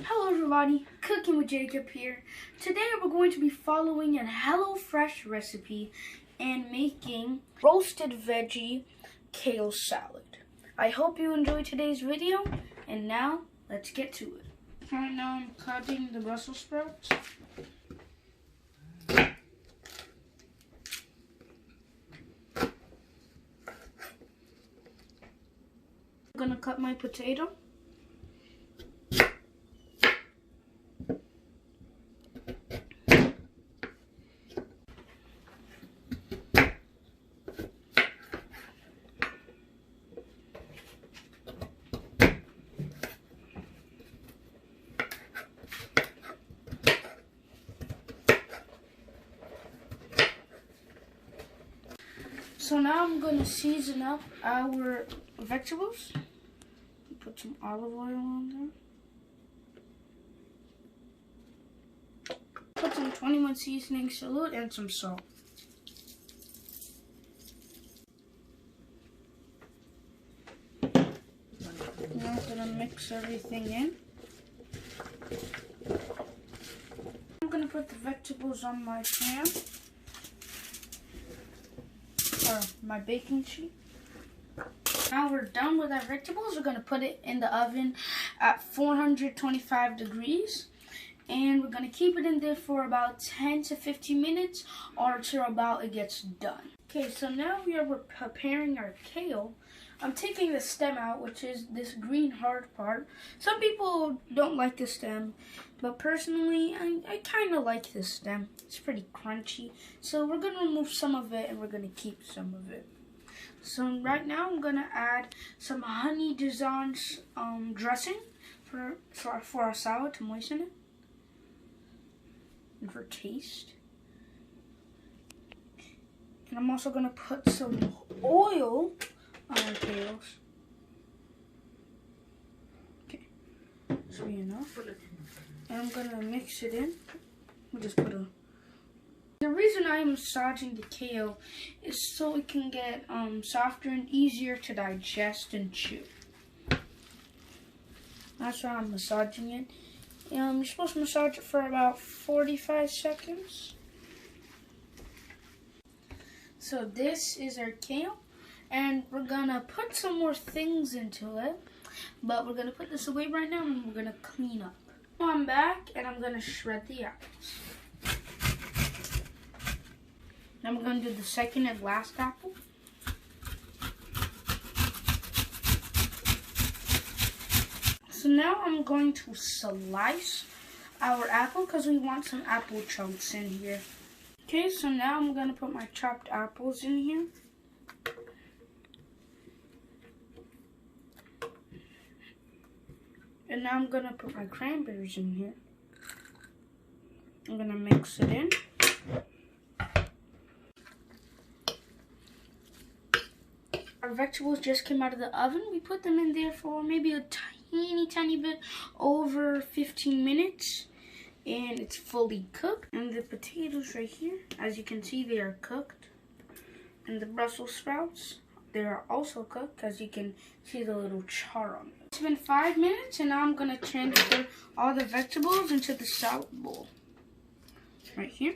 Hello everybody, Cooking with Jacob here. Today we're going to be following a HelloFresh recipe and making roasted veggie kale salad. I hope you enjoyed today's video, and now let's get to it. Right now I'm cutting the Brussels sprouts. I'm gonna cut my potato. So now I'm going to season up our vegetables. Put some olive oil on there. Put some 21 seasoning salute and some salt. Now I'm going to mix everything in. I'm going to put the vegetables on my pan. Or my baking sheet. Now we're done with our vegetables. We're going to put it in the oven at 425 degrees. And we're going to keep it in there for about 10 to 15 minutes or until about it gets done. Okay, so now we are preparing our kale. I'm taking the stem out, which is this green hard part. Some people don't like the stem, but personally, I kind of like this stem. It's pretty crunchy. So we're going to remove some of it and we're going to keep some of it. So right now, I'm going to add some honey Dijon dressing for our salad to moisten it. And for taste. And I'm also going to put some oil on our kales. Okay, should be enough. And I'm gonna mix it in. We'll just put a. The reason I am massaging the kale is so it can get softer and easier to digest and chew. That's why I'm massaging it. You're supposed to massage it for about 45 seconds. So this is our kale. And we're gonna put some more things into it, but we're gonna put this away right now and we're gonna clean up. Now I'm back and I'm gonna shred the apples. Now we're gonna do the second and last apple. So now I'm going to slice our apple because we want some apple chunks in here. Okay, so now I'm gonna put my chopped apples in here. And now I'm going to put my cranberries in here. I'm going to mix it in. Our vegetables just came out of the oven. We put them in there for maybe a tiny bit over 15 minutes. And it's fully cooked. And the potatoes right here, as you can see, they are cooked. And the Brussels sprouts, they are also cooked, as you can see the little char on them. It's been 5 minutes, and now I'm going to transfer all the vegetables into the salad bowl. Right here.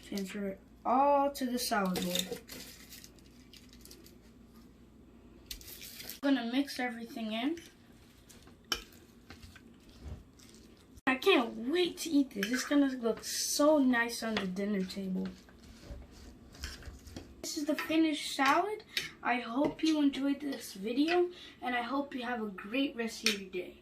Transfer it all to the salad bowl. I'm going to mix everything in. I can't wait to eat this. It's going to look so nice on the dinner table. This is the finished salad. I hope you enjoyed this video, and I hope you have a great rest of your day.